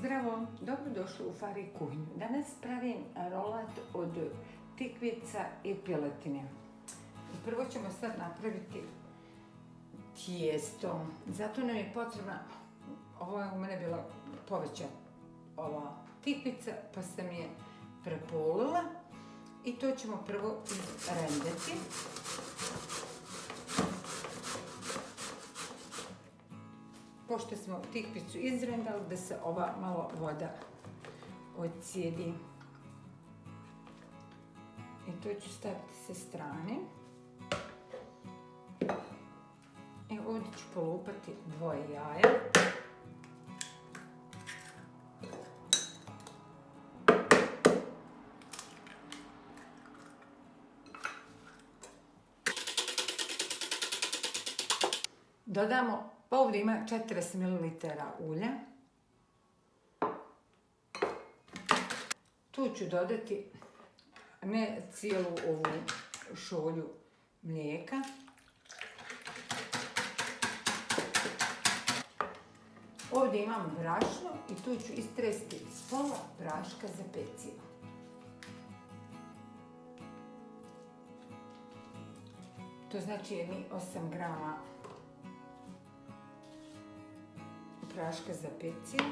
Zdravo, dobrodošli u Fari kuhinju. Danas pravim rolat od tikvica i piletine. Prvo ćemo sad napraviti tijesto. Zato nam je potrebna, ovo je u mene bila poveća ova tikvica, pa sam je prepolila. I to ćemo prvo izrendati. Pošto smo tikvicu izrendali, da se ova malo voda odcijedi. I to ću staviti sa strane. I ovdje ću polupati 2 jaja. Dodamo, pa ovdje ima 40 ml ulja. Tu ću dodati ne cijelu ovu šolju mlijeka. Ovdje imam brašno i tu ću istresti pola praška za pecivo. To znači jedni 8 grama praška za pecivo.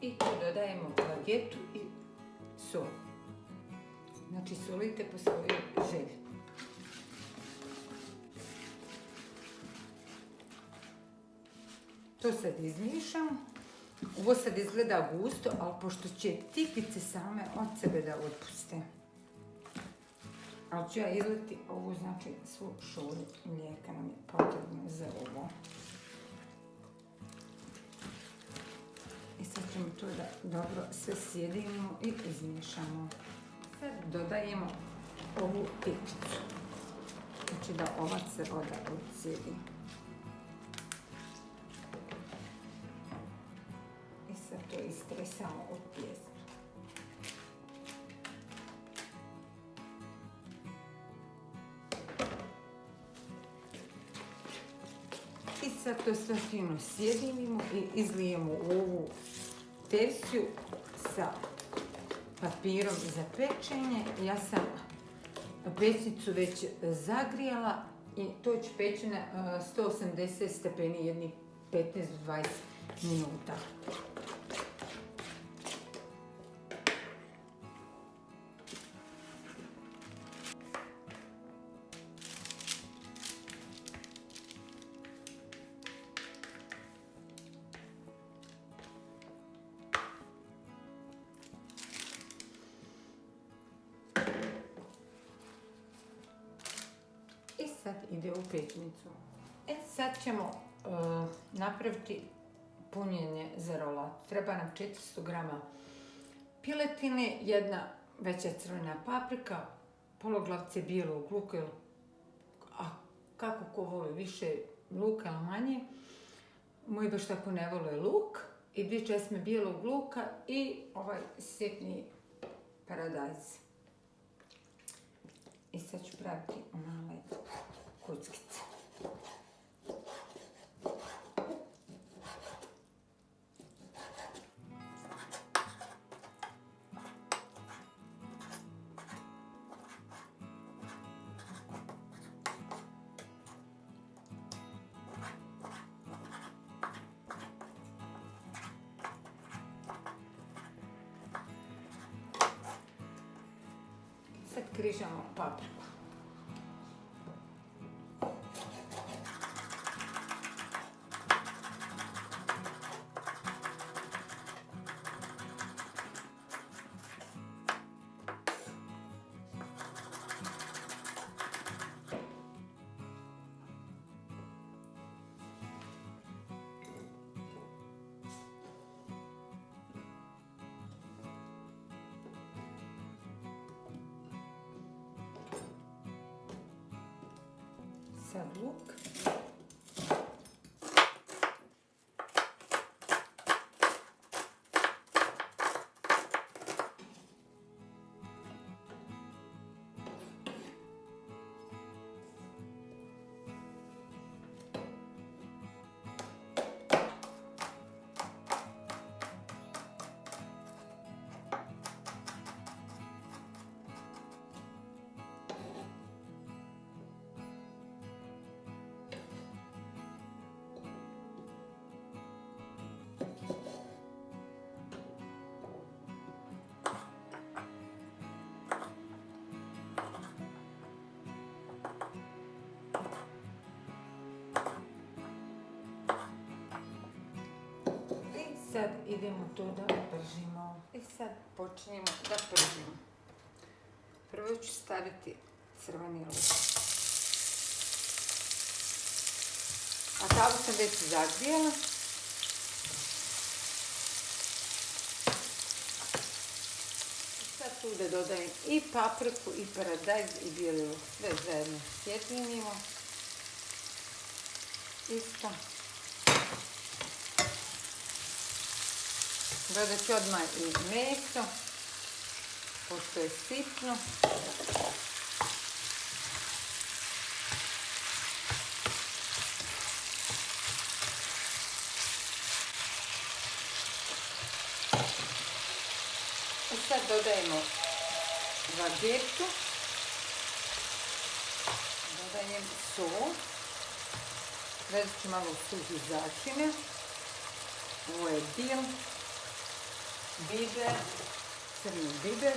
I tu dodajemo bagetu i sol. Znači solite po svojoj želji. To sad izmiješamo. Ovo sad izgleda gusto, ali pošto će tikvice same od sebe da otpuste. Ali ću ja izliti ovu, znači svu šolju mlijeka nam je potrebno za ovo. I sad ćemo to da dobro sve sjedimo i izmiješamo. Sad dodajemo ovu tikvicu. Znači da ova se voda odsjedi. I sad to istresamo od tijesta. I sad to sve fino sjedinimo i izlijemo u ovu tepsiju sa papirom za pečenje. Ja sam pećnicu već zagrijala i to ću peći na 180 stepeni jednih 15 do 20 minuta. I sad ide u pećnicu. Sad ćemo napraviti punjenje za rolat. Treba nam 400 grama piletine, jedna veća crvena paprika, poluglavce bijelog luka, a kako ko voli više luka ili manje. Moji baš tako ne vole luk. I 2 česme bijelog luka i ovaj sitni paradajz. I sad ću praviti male kockice. Sad križamo papriku. Sad luk. sad idemo to da pržimo. I sad počinjemo da pržimo. Prvo ću staviti crveni luk. A tavu sam već zagrijala. Sad tu da dodajem i papriku, i paradajz, i bijeli luk. Sve zajedno sjedinimo. Isto. Dodat ću odmah i meso, pošto je sitno. I sad dodajemo bagetu, dodajem sol, vezat ću malo suhi začine, ovo je dim, biber, crni biber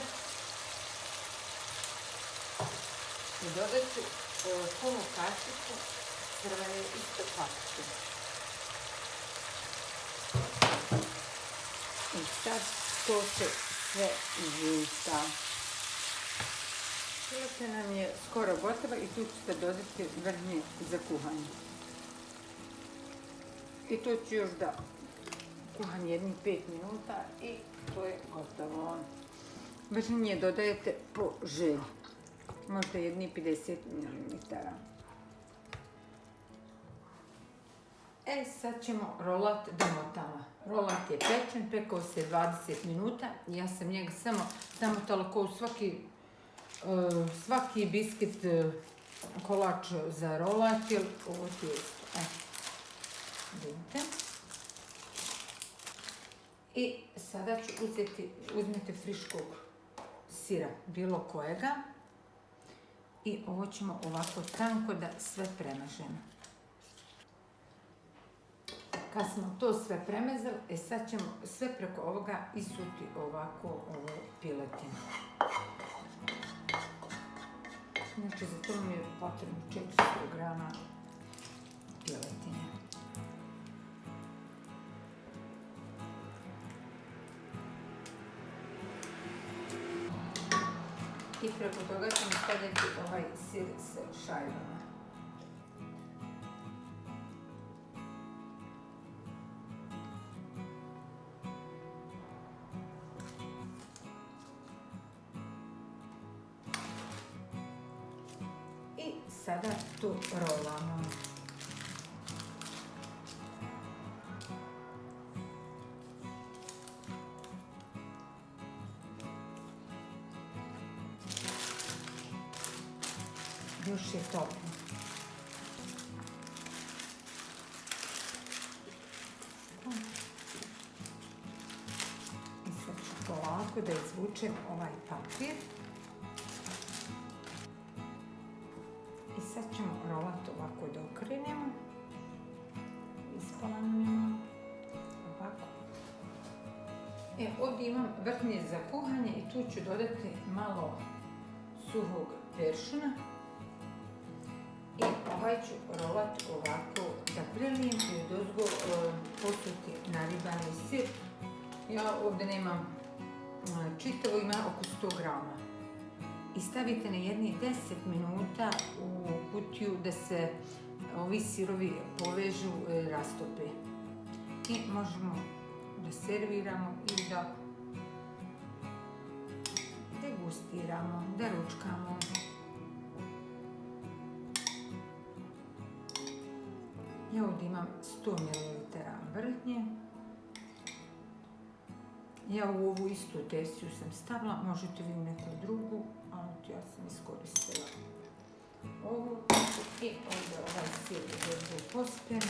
i dodat ću punu kašiku crvene isto paprike. I sad to se sve izvijesta. Piletina nam je skoro gotova i tu ćete dodati vrhnje za kuhanje. I to ću još da kuham jednih 5 minuta i to je gotovo. Vrhnje dodajete po želji. Možda jednih 50 ml. Sad ćemo rolat do motala. Rolat je pečen, pekao se 20 minuta. Ja sam njega samo zamotala kao svaki biskit kolač za rolat, jer ovo tijesto. Vidite. I sada ću uzmete friškog sira, bilo kojega. I ovo ćemo ovako tanko da sve premažemo. Kad smo to sve premezali, sad ćemo sve preko ovoga isuti ovako ovu piletinu. Znači za to mi je potrebno 400 grama piletine. I preko toga ćemo staviti ovaj sir sa šajbama. I sada tu rolamo. Još je toplo. I sad ću polako da izvučem ovaj papir. I sad ćemo rolat ovako da okrenemo. Ispalanimo. Ovako. Ovdje imam vrhnje za kuhanje i tu ću dodati malo suhog peršuna. I ovaj ću rolat ovako da prelijem i odozgo posuti naribani sir. Ja ovdje nemam čitavo, ima oko 100 grama. I stavite na jednih 10 minuta u kutiju da se ovi sirovi povežu, rastope. I možemo da serviramo i da degustiramo, da ručkamo. Ja ovdje imam 100 ml vrhnje. Ja u ovu istu testiju sam stavila, možete vi u neku drugu, ali ja sam iskoristila ovu. I ovdje ovaj sir je pospen.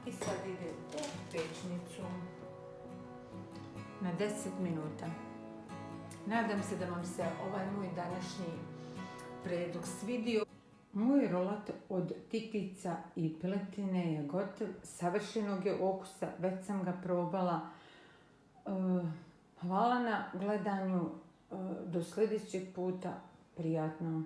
I sad ide u pečnicu na 10 minuta. Nadam se da vam se ovaj moj današnji predlog svidio. Moj rolat od tikica i piletine je gotov, savršenog je okusa, već sam ga probala. Hvala na gledanju, do sljedećeg puta, prijatno.